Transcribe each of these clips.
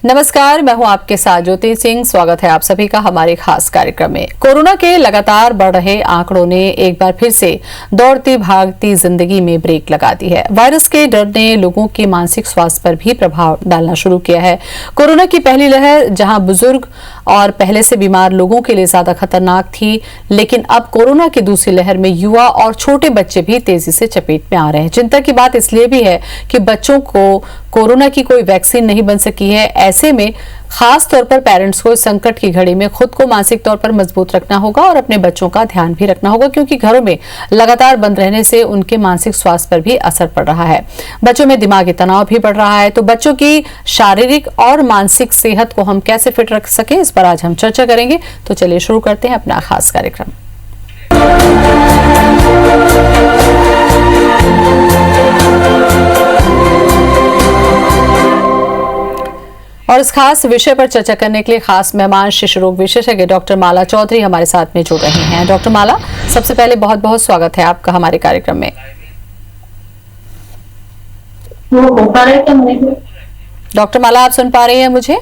नमस्कार, मैं हूं आपके साथ ज्योति सिंह। स्वागत है आप सभी का हमारे खास कार्यक्रम में। कोरोना के लगातार बढ़ रहे आंकड़ों ने एक बार फिर से दौड़ती भागती जिंदगी में ब्रेक लगा दी है। वायरस के डर ने लोगों के मानसिक स्वास्थ्य पर भी प्रभाव डालना शुरू किया है। कोरोना की पहली लहर जहां बुजुर्ग और पहले से बीमार लोगों के लिए ज्यादा खतरनाक थी, लेकिन अब कोरोना की दूसरी लहर में युवा और छोटे बच्चे भी तेजी से चपेट में आ रहे हैं। चिंता की बात इसलिए भी है कि बच्चों को कोरोना की कोई वैक्सीन नहीं बन सकी है। ऐसे में खास तौर पर पेरेंट्स को इस संकट की घड़ी में खुद को मानसिक तौर पर मजबूत रखना होगा और अपने बच्चों का ध्यान भी रखना होगा, क्योंकि घरों में लगातार बंद रहने से उनके मानसिक स्वास्थ्य पर भी असर पड़ रहा है। बच्चों में दिमागी तनाव भी बढ़ रहा है। तो बच्चों की शारीरिक और मानसिक सेहत को हम कैसे फिट रख सकें, इस पर आज हम चर्चा करेंगे। तो चलिए शुरू करते हैं अपना खास कार्यक्रम। और इस खास विषय पर चर्चा करने के लिए खास मेहमान शिशु रोग विशेषज्ञ डॉक्टर माला चौधरी हमारे साथ में जुड़ रहे हैं। डॉक्टर माला, सबसे पहले बहुत बहुत स्वागत है आपका हमारे कार्यक्रम में। डॉक्टर माला, आप सुन पा रही हैं मुझे?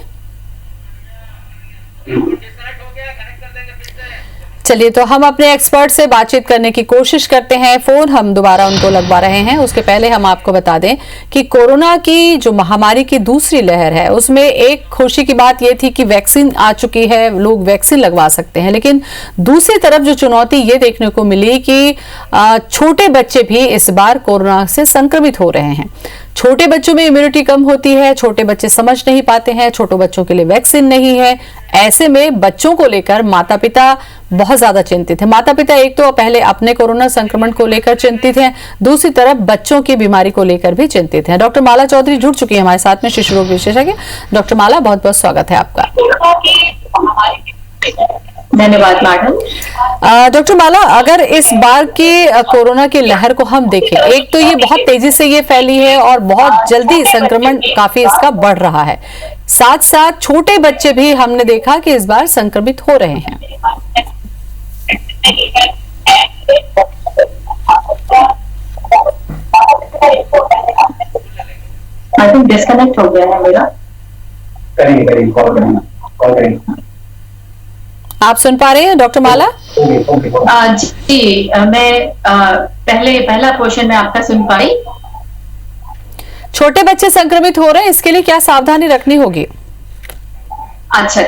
चलिए, तो हम अपने एक्सपर्ट से बातचीत करने की कोशिश करते हैं। फोन हम दोबारा उनको लगवा रहे हैं। उसके पहले हम आपको बता दें कि कोरोना की जो महामारी की दूसरी लहर है, उसमें एक खुशी की बात यह थी कि वैक्सीन आ चुकी है, लोग वैक्सीन लगवा सकते हैं। लेकिन दूसरी तरफ जो चुनौती ये देखने को मिली कि छोटे बच्चे भी इस बार कोरोना से संक्रमित हो रहे हैं। छोटे बच्चों में इम्यूनिटी कम होती है, छोटे बच्चे समझ नहीं पाते हैं, छोटे बच्चों के लिए वैक्सीन नहीं है। ऐसे में बच्चों को लेकर माता पिता बहुत ज्यादा चिंतित हैं। माता पिता एक तो पहले अपने कोरोना संक्रमण को लेकर चिंतित हैं, दूसरी तरफ बच्चों की बीमारी को लेकर भी चिंतित हैं। डॉक्टर माला चौधरी जुड़ चुकी है हमारे साथ में, शिशु रोग विशेषज्ञ। डॉक्टर माला, बहुत बहुत स्वागत है आपका। धन्यवाद मैडम। डॉक्टर माला, अगर इस बार की कोरोना की लहर को हम देखें, एक तो ये बहुत तेजी से ये फैली है और बहुत जल्दी संक्रमण काफी इसका बढ़ रहा है। साथ साथ छोटे बच्चे भी हमने देखा कि इस बार संक्रमित हो रहे हैं। आई थिंक डिस्कनेक्ट हो गया है मेरा। करेंगे कॉल करेंगे। आप सुन पा रहे हैं डॉक्टर माला? जी, मैं पहला क्वेश्चन में आपका सुन पाई। छोटे बच्चे संक्रमित हो रहे हैं, इसके लिए क्या सावधानी रखनी होगी? अच्छा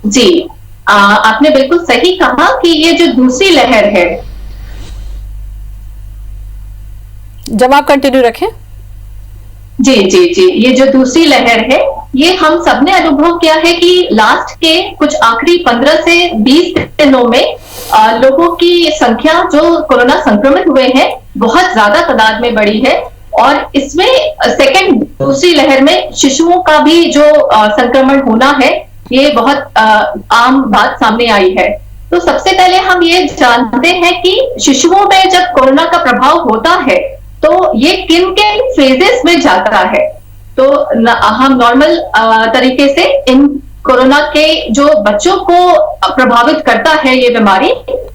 जी, आपने बिल्कुल सही कहा कि ये जो दूसरी लहर है। जब आप कंटिन्यू रखें। जी, ये जो दूसरी लहर है, ये हम सबने अनुभव किया है कि लास्ट के कुछ आखिरी 15 से 20 दिनों में लोगों की संख्या जो कोरोना संक्रमित हुए हैं बहुत ज्यादा तादाद में बढ़ी है। और इसमें दूसरी लहर में शिशुओं का भी जो संक्रमण होना है, ये बहुत आम बात सामने आई है। तो सबसे पहले हम ये जानते हैं कि शिशुओं में जब कोरोना का प्रभाव होता है तो ये किन किन फेजेस में जाता है। तो हम नॉर्मल तरीके से इन कोरोना के जो बच्चों को प्रभावित करता है ये बीमारी,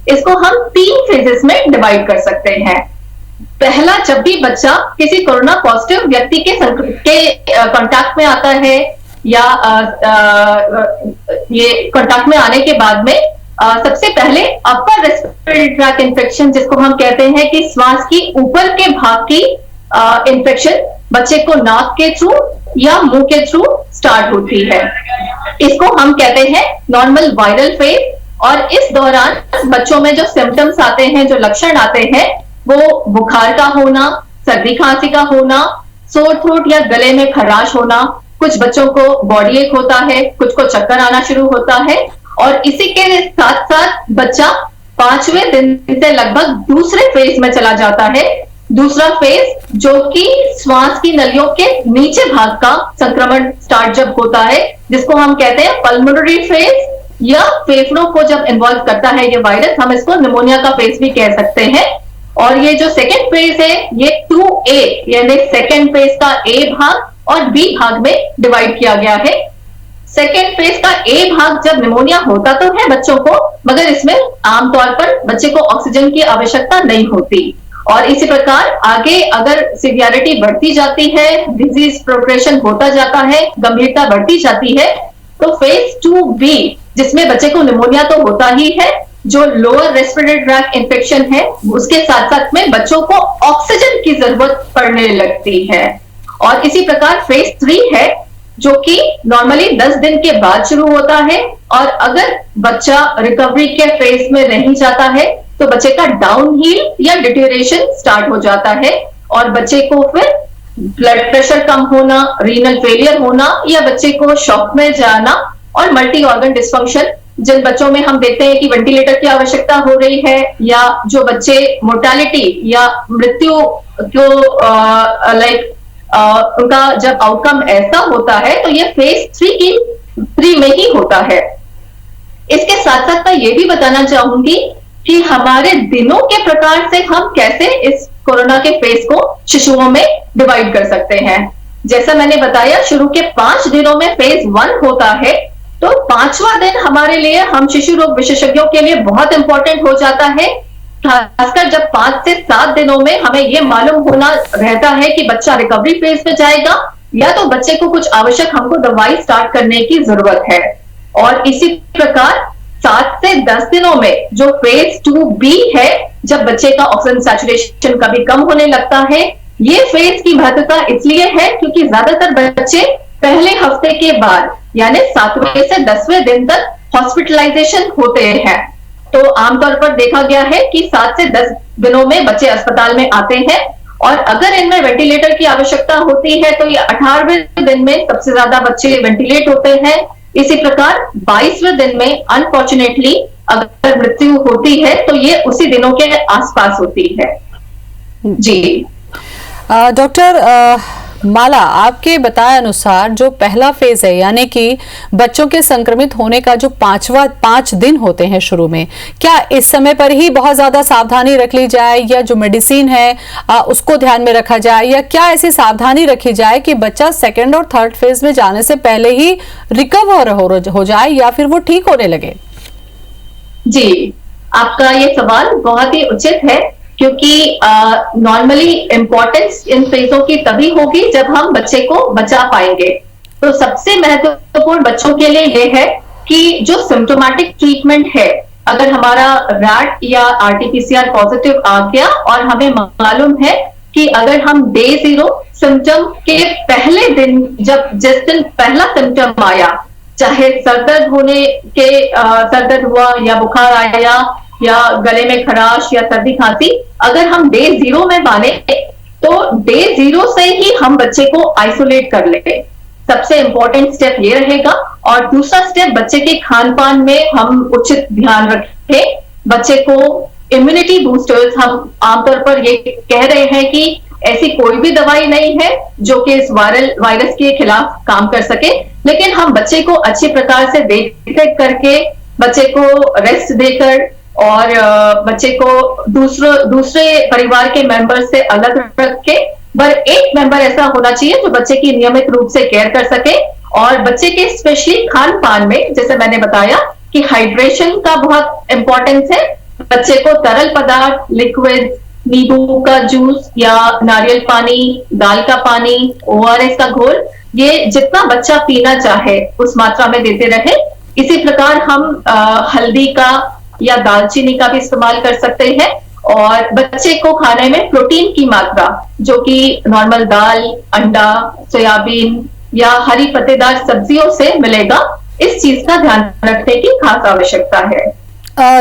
इसको हम 3 फेजेस में डिवाइड कर सकते हैं। पहला, जब भी बच्चा किसी कोरोना पॉजिटिव व्यक्ति के कांटेक्ट में आता है या ये कांटेक्ट में आने के बाद में सबसे पहले अपर रेस्पिरेटरी ट्रैक्ट इन्फेक्शन, जिसको हम कहते हैं कि श्वास की ऊपर के भाग की इन्फेक्शन बच्चे को नाक के थ्रू या मुंह के थ्रू स्टार्ट होती है। इसको हम कहते हैं नॉर्मल वायरल फेज। और इस दौरान बच्चों में जो सिम्टम्स आते हैं, जो लक्षण आते हैं, वो बुखार का होना, सर्दी खांसी का होना, सोर थ्रोट या गले में खराश होना, कुछ बच्चों को बॉडी एक होता है, कुछ को चक्कर आना शुरू होता है। और इसी के साथ साथ बच्चा 5वें दिन से लगभग दूसरे फेज में चला जाता है। दूसरा फेज जो कि श्वास की नलियों के नीचे भाग का संक्रमण स्टार्ट जब होता है, जिसको हम कहते हैं पल्मोनरी फेज, या फेफड़ों को जब इन्वॉल्व करता है ये वायरस, हम इसको निमोनिया का फेज भी कह सकते हैं। और ये जो सेकेंड फेज है, ये 2A यानी सेकेंड फेज का A भाग और B भाग में डिवाइड किया गया है। सेकेंड फेज का A भाग जब निमोनिया होता तो है बच्चों को, मगर इसमें आमतौर पर बच्चे को ऑक्सीजन की आवश्यकता नहीं होती। और इसी प्रकार आगे अगर सीवियरिटी बढ़ती जाती है, डिजीज प्रोग्रेशन होता जाता है, गंभीरता बढ़ती जाती है, तो फेज 2B जिसमें बच्चे को निमोनिया तो होता ही है, जो लोअर रेस्पिरेटरी ट्रैक्ट इन्फेक्शन है, उसके साथ साथ में बच्चों को ऑक्सीजन की जरूरत पड़ने लगती है। और इसी प्रकार फेज 3 है जो कि नॉर्मली 10 दिन के बाद शुरू होता है, और अगर बच्चा रिकवरी के फेज में नहीं जाता है तो बच्चे का डाउनहील या डिटेरियोरेशन स्टार्ट हो जाता है, और बच्चे को फिर ब्लड प्रेशर कम होना, रीनल फेलियर होना, या बच्चे को शॉक में जाना, और मल्टी ऑर्गन डिस्फंक्शन, जिन बच्चों में हम देखते हैं कि वेंटिलेटर की आवश्यकता हो रही है, या जो बच्चे मोर्टालिटी या मृत्यु को उनका जब आउटकम ऐसा होता है तो ये फेज 3 में ही होता है। इसके साथ साथ मैं ये भी बताना चाहूंगी कि हमारे दिनों के प्रकार से हम कैसे इस कोरोना के फेज को शिशुओं में डिवाइड कर सकते हैं। जैसा मैंने बताया, शुरू के 5 दिनों में फेज 1 होता है, तो 5वां दिन हमारे लिए, हम शिशु रोग विशेषज्ञों के लिए बहुत इंपॉर्टेंट हो जाता है, खासकर जब 5 से 7 दिनों में हमें यह मालूम होना रहता है कि बच्चा रिकवरी फेज में जाएगा या तो बच्चे को कुछ आवश्यक हमको दवाई स्टार्ट करने की जरूरत है। और इसी प्रकार 7 से 10 दिनों में जो फेज 2B है, जब बच्चे का ऑक्सीजन सैचुरेशन कभी कम होने लगता है, ये फेज की महत्वता इसलिए है क्योंकि ज्यादातर बच्चे पहले हफ्ते के बाद यानी 7वें से 10वें दिन तक हॉस्पिटलाइजेशन होते हैं। तो आमतौर पर देखा गया है कि 7 से 10 दिनों में बच्चे अस्पताल में आते हैं, और अगर इनमें वेंटिलेटर की आवश्यकता होती है तो ये 18वें दिन में सबसे ज्यादा बच्चे वेंटिलेट होते हैं। इसी प्रकार 22वें दिन में अनफॉर्चुनेटली अगर मृत्यु होती है तो ये उसी दिनों के आसपास होती है। जी डॉक्टर माला, आपके बताए अनुसार जो पहला फेज है यानी कि बच्चों के संक्रमित होने का जो 5 दिन होते हैं शुरू में, क्या इस समय पर ही बहुत ज्यादा सावधानी रख ली जाए, या जो मेडिसिन है उसको ध्यान में रखा जाए, या क्या ऐसी सावधानी रखी जाए कि बच्चा 2nd और 3rd फेज में जाने से पहले ही रिकवर हो जाए या फिर वो ठीक होने लगे? जी, आपका ये सवाल बहुत ही उचित है, क्योंकि नॉर्मली इंपॉर्टेंस इन फेजों की तभी होगी जब हम बच्चे को बचा पाएंगे। तो सबसे महत्वपूर्ण बच्चों के लिए यह है कि जो सिम्टोमेटिक ट्रीटमेंट है, अगर हमारा रैट या RT-PCR पॉजिटिव आ गया और हमें मालूम है कि अगर हम डे 0 सिम्टम के पहले दिन, जिस दिन पहला सिम्टम आया, चाहे सरदर्द हुआ या बुखार आया या गले में खराश या सर्दी खांसी, अगर हम डे 0 में माने तो डे 0 से ही हम बच्चे को आइसोलेट कर लेंगे। सबसे इंपॉर्टेंट स्टेप ये रहेगा। और दूसरा स्टेप, बच्चे के खान पान में हम उचित ध्यान रखें। बच्चे को इम्यूनिटी बूस्टर्स, हम आमतौर पर ये कह रहे हैं कि ऐसी कोई भी दवाई नहीं है जो कि इस वायरस के खिलाफ काम कर सके, लेकिन हम बच्चे को अच्छे प्रकार से देख करके, बच्चे को रेस्ट देकर और बच्चे को दूसरे परिवार के मेंबर से अलग रख के, पर एक मेंबर ऐसा होना चाहिए जो बच्चे की नियमित रूप से केयर कर सके। और बच्चे के स्पेशली खान पान में, जैसे मैंने बताया कि हाइड्रेशन का बहुत इंपॉर्टेंस है। बच्चे को तरल पदार्थ, लिक्विड, नींबू का जूस या नारियल पानी, दाल का पानी, ORS का घोल, ये जितना बच्चा पीना चाहे उस मात्रा में देते रहे। इसी प्रकार हम हल्दी का या दालचीनी का भी इस्तेमाल कर सकते हैं। और बच्चे को खाने में प्रोटीन की मात्रा, जो कि नॉर्मल दाल, अंडा, सोयाबीन या हरी पत्तेदार सब्जियों से मिलेगा, इस चीज का ध्यान रखने की खास आवश्यकता है।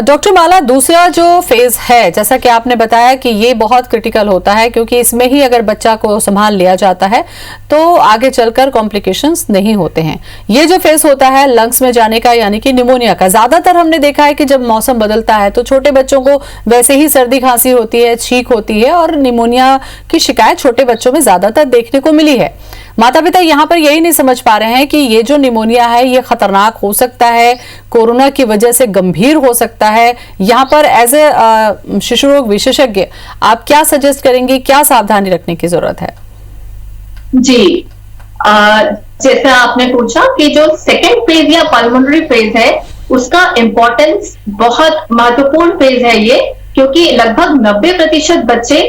डॉक्टर माला, दूसरा जो फेज है, जैसा कि आपने बताया कि ये बहुत क्रिटिकल होता है, क्योंकि इसमें ही अगर बच्चा को संभाल लिया जाता है तो आगे चलकर कॉम्प्लिकेशंस नहीं होते हैं। ये जो फेज होता है लंग्स में जाने का, यानी कि निमोनिया का, ज्यादातर हमने देखा है कि जब मौसम बदलता है तो छोटे बच्चों को वैसे ही सर्दी खांसी होती है, छींक होती है, और निमोनिया की शिकायत छोटे बच्चों में ज्यादातर देखने को मिली है। माता पिता यहाँ पर यही नहीं समझ पा रहे हैं कि ये जो निमोनिया है ये खतरनाक हो सकता है, कोरोना की वजह से गंभीर हो सकता है। यहाँ पर एज ए शिशु रोग विशेषज्ञ आप क्या सजेस्ट करेंगे, क्या सावधानी रखने की जरूरत है? जी, जैसा आपने पूछा कि जो 2nd फेज या पल्मोनरी फेज है, उसका इंपॉर्टेंस बहुत महत्वपूर्ण फेज है ये, क्योंकि लगभग 90% बच्चे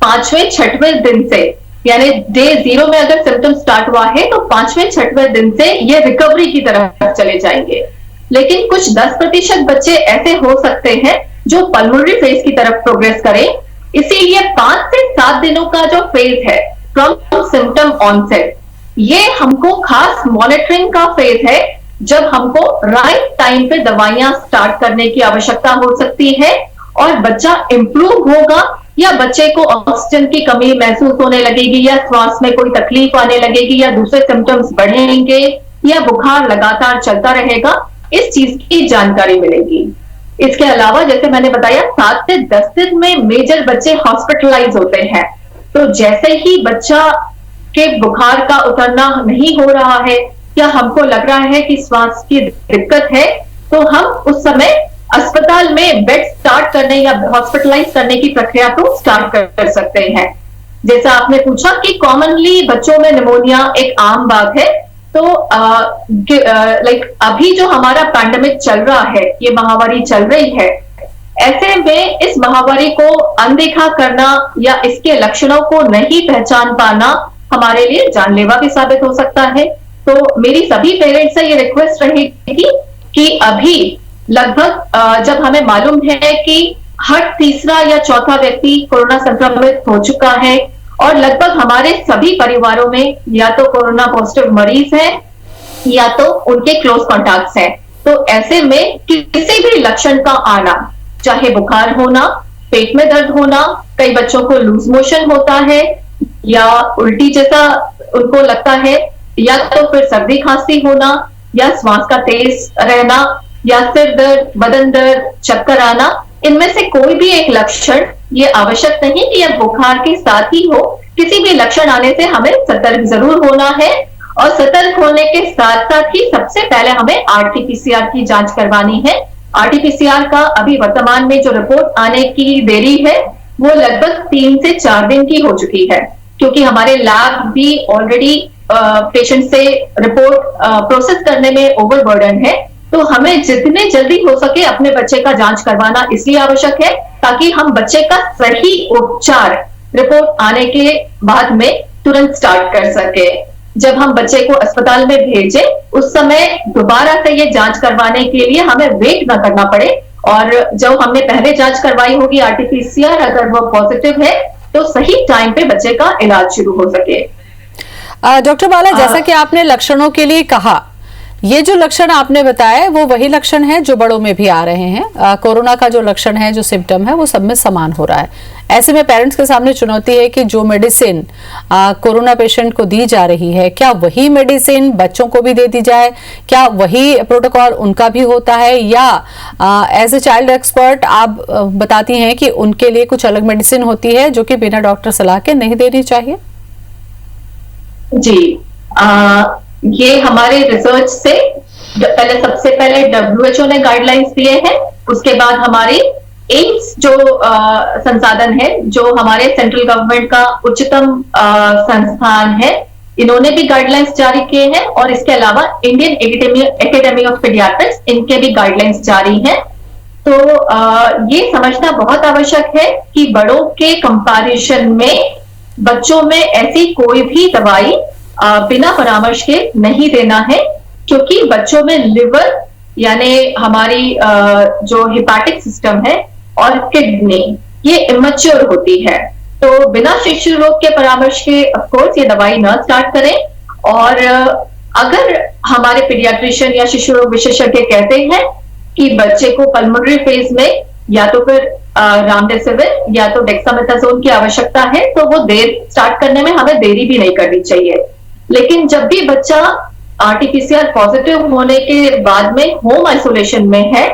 5वें 6वें दिन से, यानी डे 0 में अगर सिम्टम स्टार्ट हुआ है तो 5वें 6वें दिन से ये रिकवरी की तरफ चले जाएंगे। लेकिन कुछ 10% बच्चे ऐसे हो सकते हैं जो पल्मोनरी फेज की तरफ प्रोग्रेस करें। इसीलिए 5 से 7 दिनों का जो फेज है फ्रॉम सिम्टम ऑनसेट, ये हमको खास मॉनिटरिंग का फेज है, जब हमको राइट टाइम पे दवाइयां स्टार्ट करने की आवश्यकता हो सकती है और बच्चा इंप्रूव होगा या बच्चे को ऑक्सीजन की कमी महसूस होने लगेगी या श्वास में कोई तकलीफ आने लगेगी या दूसरे सिम्टम्स बढ़ेंगे या बुखार लगातार चलता रहेगा, इस चीज की जानकारी मिलेगी। इसके अलावा जैसे मैंने बताया 7 से 10 दिन में मेजर बच्चे हॉस्पिटलाइज होते हैं, तो जैसे ही बच्चा के बुखार का उतरना नहीं हो रहा है या हमको लग रहा है कि श्वास की दिक्कत है, तो हम उस समय अस्पताल में बेड स्टार्ट करने या हॉस्पिटलाइज करने की प्रक्रिया को स्टार्ट कर सकते हैं। जैसा आपने पूछा कि कॉमनली बच्चों में निमोनिया एक आम बात है, तो अभी जो हमारा पैंडेमिक चल रहा है, ये महामारी चल रही है, ऐसे में इस महामारी को अनदेखा करना या इसके लक्षणों को नहीं पहचान पाना हमारे लिए जानलेवा भी साबित हो सकता है। तो मेरी सभी पेरेंट्स से ये रिक्वेस्ट रहेगी कि अभी लगभग जब हमें मालूम है कि हर तीसरा या चौथा व्यक्ति कोरोना संक्रमित हो चुका है और लगभग हमारे सभी परिवारों में या तो कोरोना पॉजिटिव मरीज हैं या तो उनके क्लोज कॉन्टैक्ट्स हैं, तो ऐसे में किसी भी लक्षण का आना, चाहे बुखार होना, पेट में दर्द होना, कई बच्चों को लूज मोशन होता है या उल्टी जैसा उनको लगता है, या तो फिर सर्दी खांसी होना या श्वास का तेज रहना या सिर दर्द, बदन दर्द, चक्कर आना, इनमें से कोई भी एक लक्षण, ये आवश्यक नहीं कि यह बुखार के साथ ही हो, किसी भी लक्षण आने से हमें सतर्क जरूर होना है और सतर्क होने के साथ साथ ही सबसे पहले हमें RT-PCR की जांच करवानी है। RT-PCR का अभी वर्तमान में जो रिपोर्ट आने की देरी है वो लगभग 3 से 4 दिन की हो चुकी है, क्योंकि हमारे लैब भी ऑलरेडी पेशेंट से रिपोर्ट प्रोसेस करने में ओवरबर्डन है। तो हमें जितने जल्दी हो सके अपने बच्चे का जांच करवाना इसलिए आवश्यक है ताकि हम बच्चे का सही उपचार रिपोर्ट आने के बाद में तुरंत स्टार्ट कर सके। जब हम बच्चे को अस्पताल में भेजें उस समय दोबारा से ये जांच करवाने के लिए हमें वेट ना करना पड़े, और जब हमने पहले जांच करवाई होगी RT-PCR, अगर वो पॉजिटिव है तो सही टाइम पे बच्चे का इलाज शुरू हो सके। डॉक्टर बाला, जैसा कि आपने लक्षणों के लिए कहा, ये जो लक्षण आपने बताया वो वही लक्षण है जो बड़ों में भी आ रहे हैं। कोरोना का जो लक्षण है, जो सिम्टम है, वो सब में समान हो रहा है। ऐसे में पेरेंट्स के सामने चुनौती है कि जो मेडिसिन कोरोना पेशेंट को दी जा रही है, क्या वही मेडिसिन बच्चों को भी दे दी जाए? क्या वही प्रोटोकॉल उनका भी होता है, या एज ए चाइल्ड एक्सपर्ट आप बताती हैं कि उनके लिए कुछ अलग मेडिसिन होती है जो कि बिना डॉक्टर सलाह के नहीं देनी चाहिए? जी, ये हमारे रिसर्च से सबसे पहले WHO ने गाइडलाइंस दिए हैं, उसके बाद हमारे एम्स जो संसाधन है, जो हमारे सेंट्रल गवर्नमेंट का उच्चतम संस्थान है, इन्होंने भी गाइडलाइंस जारी किए हैं, और इसके अलावा इंडियन एकेडमी ऑफ पीडियाट्रिक्स, इनके भी गाइडलाइंस जारी हैं। तो ये समझना बहुत आवश्यक है कि बड़ों के कंपैरिजन में बच्चों में ऐसी कोई भी दवाई बिना परामर्श के नहीं देना है, क्योंकि बच्चों में लिवर यानी हमारी जो हिपैटिक सिस्टम है और किडनी, ये इमैच्योर होती है, तो बिना शिशु रोग के परामर्श के ऑफ कोर्स ये दवाई न स्टार्ट करें। और अगर हमारे पीडियाट्रिशियन या शिशु रोग विशेषज्ञ कहते हैं कि बच्चे को पल्मोनरी फेज में या तो फिर रामडेसिविर या तो डेक्सामेथासोन की आवश्यकता है, तो वो देर स्टार्ट करने में हमें देरी भी नहीं करनी चाहिए। लेकिन जब भी बच्चा RT-PCR पॉजिटिव होने के बाद में होम आइसोलेशन में है,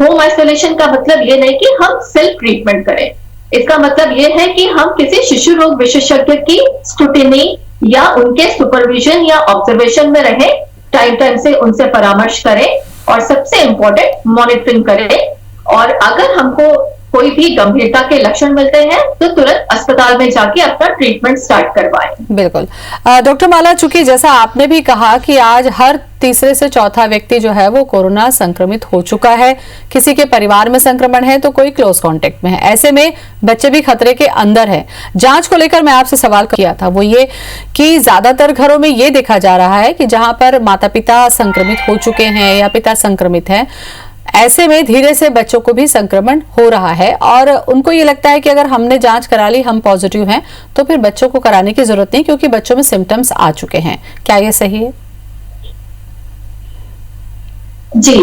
होम आइसोलेशन का मतलब ये नहीं कि हम सेल्फ ट्रीटमेंट करें, इसका मतलब ये है कि हम किसी शिशु रोग विशेषज्ञ की स्क्रूटिनी या उनके सुपरविजन या ऑब्जर्वेशन में रहें, टाइम टाइम से उनसे परामर्श करें और सबसे इंपॉर्टेंट मॉनिटरिंग करें। और अगर हमको कोई भी गंभीरता के लक्षण मिलते हैं तो तुरंत अस्पताल में जाके अपना ट्रीटमेंट स्टार्ट करवाएं। बिल्कुल। डॉक्टर माला, चूंकि जैसा आपने भी कहा कि आज हर तीसरे से चौथा व्यक्ति जो है वो कोरोना संक्रमित हो चुका है, किसी के परिवार में संक्रमण है तो कोई क्लोज कांटेक्ट में है, ऐसे में बच्चे भी खतरे के अंदर है। जांच को लेकर मैं आपसे सवाल किया था, वो ये कि ज्यादातर घरों में ये देखा जा रहा है कि जहां पर माता पिता संक्रमित हो चुके हैं या पिता संक्रमित है, ऐसे में धीरे से बच्चों को भी संक्रमण हो रहा है और उनको ये लगता है कि अगर हमने जांच करा ली, हम पॉजिटिव हैं, तो फिर बच्चों को कराने की जरूरत नहीं क्योंकि बच्चों में सिम्टम्स आ चुके हैं। क्या ये सही है? जी,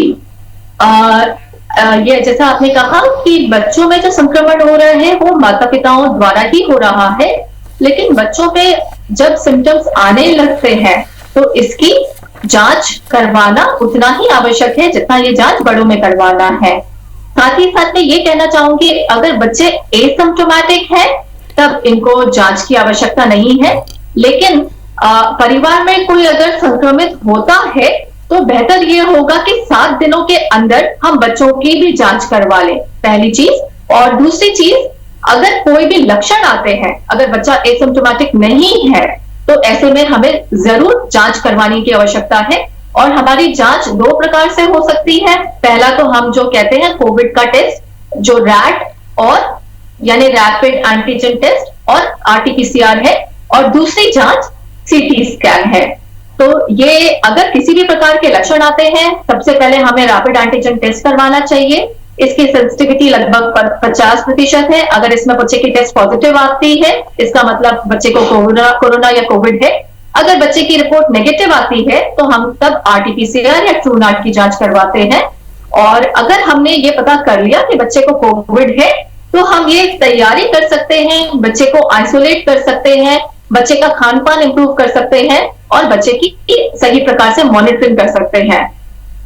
ये जैसा आपने कहा कि बच्चों में जो संक्रमण हो रहा है वो माता पिताओं द्वारा ही हो रहा है, लेकिन बच्चों में जब सिम्टम्स आने लगते हैं तो इसकी जांच करवाना उतना ही आवश्यक है जितना ये जांच बड़ों में करवाना है। साथ ही साथ मैं ये कहना चाहूंगी, अगर बच्चे एसिम्प्टोमेटिक है तब इनको जांच की आवश्यकता नहीं है, लेकिन परिवार में कोई अगर संक्रमित होता है तो बेहतर ये होगा कि 7 दिनों के अंदर हम बच्चों की भी जांच करवा लें, पहली चीज। और दूसरी चीज, अगर कोई भी लक्षण आते हैं, अगर बच्चा एसिम्प्टोमेटिक नहीं है तो ऐसे में हमें जरूर जांच करवाने की आवश्यकता है। और हमारी जांच 2 प्रकार से हो सकती है। पहला तो हम जो कहते हैं कोविड का टेस्ट, जो रैट और यानी रैपिड एंटीजन टेस्ट और आरटीपीसीआर है, और दूसरी जांच सीटी स्कैन है। तो ये अगर किसी भी प्रकार के लक्षण आते हैं, सबसे पहले हमें रैपिड एंटीजन टेस्ट करवाना चाहिए। इसकी सेंसिटिविटी लगभग 50% है। अगर इसमें बच्चे की टेस्ट पॉजिटिव आती है, इसका मतलब बच्चे को कोरोना या कोविड है। अगर बच्चे की रिपोर्ट नेगेटिव आती है तो हम तब आरटीपीसीआर या ट्रूनाट की जांच करवाते हैं। और अगर हमने ये पता कर लिया कि बच्चे को कोविड है तो हम ये तैयारी कर सकते हैं, बच्चे को आइसोलेट कर सकते हैं, बच्चे का खान पान इंप्रूव कर सकते हैं और बच्चे की सही प्रकार से मॉनिटरिंग कर सकते हैं।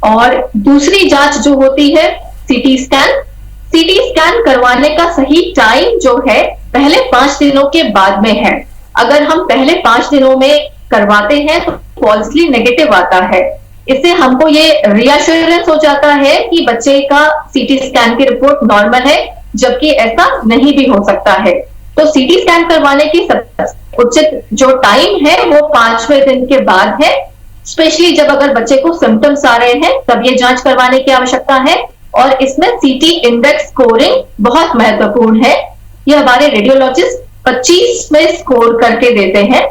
और दूसरी जांच जो होती है सीटी स्कैन करवाने का सही टाइम जो है पहले 5 दिनों के बाद में है। अगर हम पहले 5 दिनों में करवाते हैं तो फॉल्सली नेगेटिव आता है। इससे हमको ये रिएश्योरेंस हो जाता है कि बच्चे का सीटी स्कैन की रिपोर्ट नॉर्मल है, जबकि ऐसा नहीं भी हो सकता है। तो सीटी स्कैन करवाने की सबसे उचित जो टाइम है वो 5वें दिन के बाद है। स्पेशली जब अगर बच्चे को सिम्टम्स आ रहे हैं तब ये जांच करवाने की आवश्यकता है। और इसमें सीटी इंडेक्स स्कोरिंग बहुत महत्वपूर्ण है। ये हमारे रेडियोलॉजिस्ट 25 में स्कोर करके देते हैं।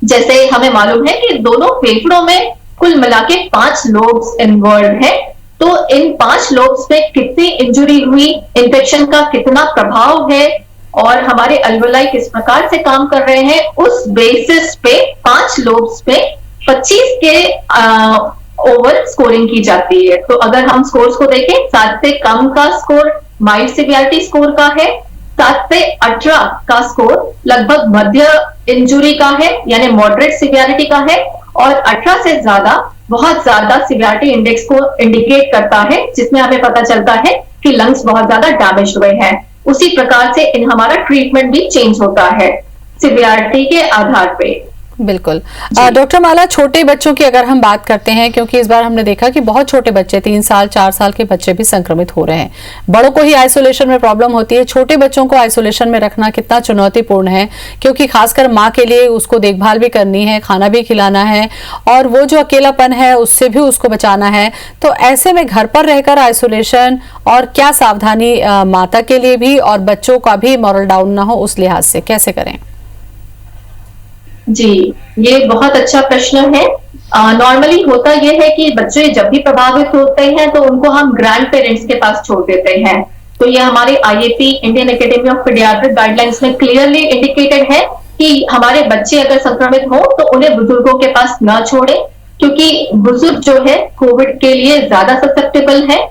जैसे हमें मालूम है कि दोनों फेफड़ों में कुल मिला के 5 लोब्स इन्वॉल्व है, तो इन 5 लोब्स में कितनी इंजुरी हुई, इन्फेक्शन का कितना प्रभाव है और हमारे अल्वेलाई किस प्रकार से काम कर रहे हैं, उस बेसिस पे 5 लोब्स पे 25 के ओवर स्कोरिंग की जाती है। तो अगर हम स्कोर्स को देखें, 7 से कम का स्कोर माइल्ड सिवियरिटी स्कोर का है, 7 से 18 का स्कोर लगभग मध्य इंजुरी का है यानी मॉडरेट सिवियरिटी का है, और 18 से ज्यादा बहुत ज्यादा सिवियरिटी इंडेक्स को इंडिकेट करता है, जिसमें हमें पता चलता है कि लंग्स बहुत ज्यादा डैमेज हुए हैं। उसी प्रकार से हमारा ट्रीटमेंट भी चेंज होता है सिवियरिटी के आधार पे। बिल्कुल। डॉक्टर माला, छोटे बच्चों की अगर हम बात करते हैं, क्योंकि इस बार हमने देखा कि बहुत छोटे बच्चे 3 साल 4 साल के बच्चे भी संक्रमित हो रहे हैं। बड़ों को ही आइसोलेशन में प्रॉब्लम होती है, छोटे बच्चों को आइसोलेशन में रखना कितना चुनौतीपूर्ण है, क्योंकि खासकर माँ के लिए उसको देखभाल भी करनी है, खाना भी खिलाना है और वो जो अकेलापन है उससे भी उसको बचाना है। तो ऐसे में घर पर रहकर आइसोलेशन और क्या सावधानी माता के लिए भी और बच्चों का भी मॉरल डाउन ना हो उस लिहाज से कैसे करें? जी, ये बहुत अच्छा प्रश्न है। नॉर्मली होता यह है कि बच्चे जब भी प्रभावित होते हैं तो उनको हम ग्रैंड पेरेंट्स के पास छोड़ देते हैं। तो ये हमारे IAP Indian academy of paediatric guidelines में क्लियरली इंडिकेटेड है कि हमारे बच्चे अगर संक्रमित हो तो उन्हें बुजुर्गों के पास न छोड़े, क्योंकि बुजुर्ग जो है कोविड के लिए ज्यादा ससेप्टेबल है।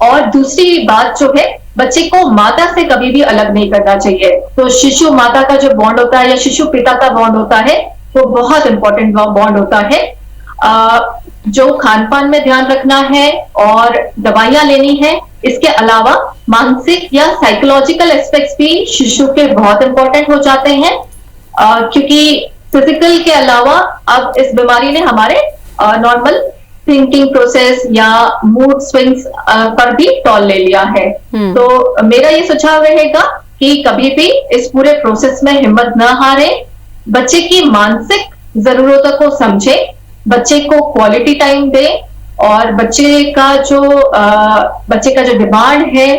और दूसरी बात जो है, बच्चे को माता से कभी भी अलग नहीं करना चाहिए। तो शिशु माता का जो बॉन्ड होता है या शिशु पिता का बॉन्ड होता है वो बहुत इंपॉर्टेंट बॉन्ड होता है। जो खान पान में ध्यान रखना है और दवाइयां लेनी है, इसके अलावा मानसिक या साइकोलॉजिकल एस्पेक्ट्स भी शिशु के बहुत इंपॉर्टेंट हो जाते हैं, क्योंकि फिजिकल के अलावा अब इस बीमारी ने हमारे नॉर्मल थिंकिंग प्रोसेस या मूड स्विंग्स पर भी टॉल ले लिया है। तो मेरा ये सुझाव रहेगा कि कभी भी इस पूरे प्रोसेस में हिम्मत न हारे, बच्चे की मानसिक जरूरतों को समझे, बच्चे को क्वालिटी टाइम दे और बच्चे का जो डिमांड है,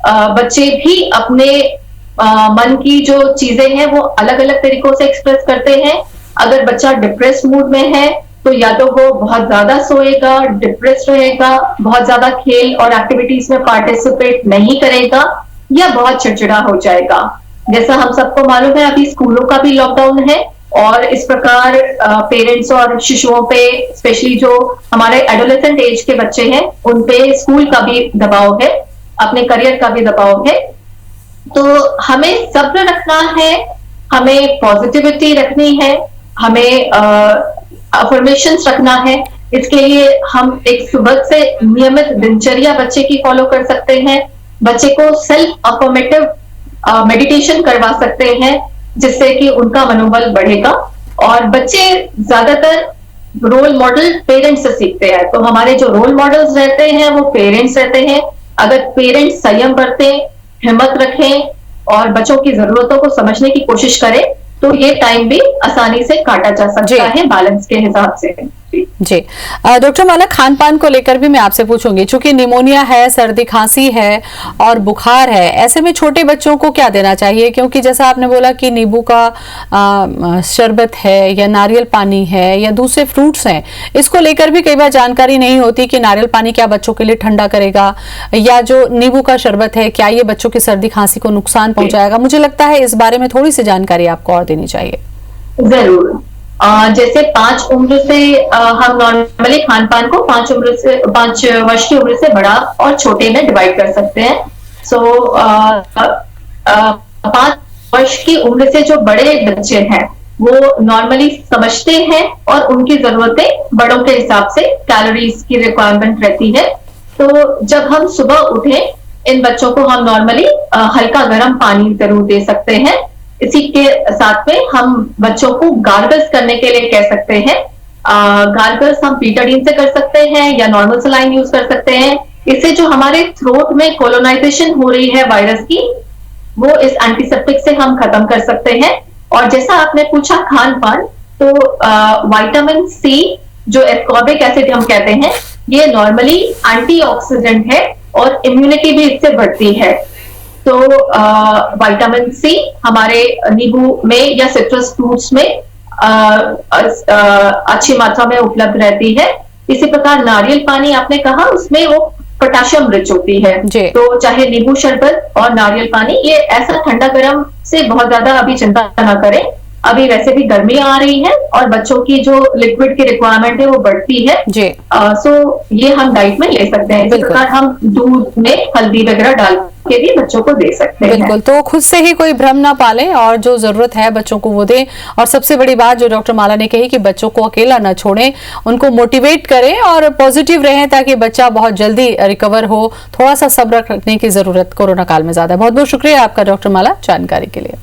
बच्चे भी अपने मन की जो चीजें हैं वो अलग अलग तरीकों से एक्सप्रेस करते हैं। अगर बच्चा डिप्रेस मूड में है तो या तो वो बहुत ज्यादा सोएगा, डिप्रेस रहेगा, बहुत ज्यादा खेल और एक्टिविटीज में पार्टिसिपेट नहीं करेगा या बहुत चिड़चिड़ा हो जाएगा। जैसा हम सबको मालूम है, अभी स्कूलों का भी लॉकडाउन है और इस प्रकार पेरेंट्स और शिशुओं पे, स्पेशली जो हमारे एडोलेसेंट एज के बच्चे हैं, उन पे स्कूल का भी दबाव है, अपने करियर का भी दबाव है। तो हमें सब्र रखना है, हमें पॉजिटिविटी रखनी है, हमें अफर्मेशंस रखना है। इसके लिए हम एक सुबह से नियमित दिनचर्या बच्चे की फॉलो कर सकते हैं, बच्चे को सेल्फ अफर्मेटिव मेडिटेशन करवा सकते हैं जिससे कि उनका मनोबल बढ़ेगा। और बच्चे ज्यादातर रोल मॉडल पेरेंट्स से सीखते हैं, तो हमारे जो रोल मॉडल्स रहते हैं वो पेरेंट्स रहते हैं। अगर पेरेंट्स संयम बरतें, हिम्मत रखें और बच्चों की जरूरतों को समझने की कोशिश करें तो ये टाइम भी आसानी से काटा जा सकता है बैलेंस के हिसाब से। जी डॉक्टर माला, खान पान को लेकर भी मैं आपसे पूछूंगी, चूंकि निमोनिया है, सर्दी खांसी है और बुखार है, ऐसे में छोटे बच्चों को क्या देना चाहिए? क्योंकि जैसा आपने बोला कि नींबू का शरबत है या नारियल पानी है या दूसरे फ्रूट्स हैं, इसको लेकर भी कई बार जानकारी नहीं होती कि नारियल पानी क्या बच्चों के लिए ठंडा करेगा या जो नींबू का शरबत है क्या ये बच्चों की सर्दी खांसी को नुकसान पहुंचाएगा। मुझे लगता है इस बारे में थोड़ी सी जानकारी आपको और देनी चाहिए। जरूर। जैसे 5 उम्र से हम नॉर्मली खान पान को 5 वर्ष की उम्र से बड़ा और छोटे में डिवाइड कर सकते हैं। सो 5 वर्ष की उम्र से जो बड़े बच्चे हैं वो नॉर्मली समझते हैं और उनकी जरूरतें बड़ों के हिसाब से कैलोरीज की रिक्वायरमेंट रहती है। तो जब हम सुबह उठे, इन बच्चों को हम नॉर्मली हल्का गर्म पानी जरूर दे सकते हैं। इसी के साथ में हम बच्चों को गार्गल्स करने के लिए कह सकते हैं। गार्गल्स हम बीटाडीन से कर सकते हैं या नॉर्मल सलाइन यूज कर सकते हैं। इससे जो हमारे थ्रोट में कोलोनाइजेशन हो रही है वायरस की, वो इस एंटीसेप्टिक से हम खत्म कर सकते हैं। और जैसा आपने पूछा खान पान, तो विटामिन सी जो एस्कॉर्बिक एसिड हम कहते हैं, ये नॉर्मली एंटीऑक्सीडेंट है और इम्यूनिटी भी इससे बढ़ती है। तो विटामिन सी हमारे नींबू में या सिट्रस फ्रूट्स में अच्छी मात्रा में उपलब्ध रहती है। इसी प्रकार नारियल पानी आपने कहा, उसमें वो पोटेशियम रिच होती है। तो चाहे नींबू शरबत और नारियल पानी, ये ऐसा ठंडा गर्म से बहुत ज्यादा अभी चिंता ना करें। अभी वैसे भी गर्मी आ रही है और बच्चों की जो लिक्विड की रिक्वायरमेंट है वो बढ़ती है। सो ये हम डाइट में ले सकते हैं। इस प्रकार हम दूध में हल्दी वगैरह डाल के भी बच्चों को दे सकते हैं। बिल्कुल, तो खुद से ही कोई भ्रम ना पालें और जो जरूरत है बच्चों को वो दें। और सबसे बड़ी बात जो डॉक्टर माला ने कही कि बच्चों को अकेला ना छोड़ें, उनको मोटिवेट करें और पॉजिटिव रहें ताकि बच्चा बहुत जल्दी रिकवर हो। थोड़ा सा सब्र रखने की जरूरत कोरोना काल में ज्यादा है। बहुत बहुत शुक्रिया आपका डॉक्टर माला जानकारी के लिए।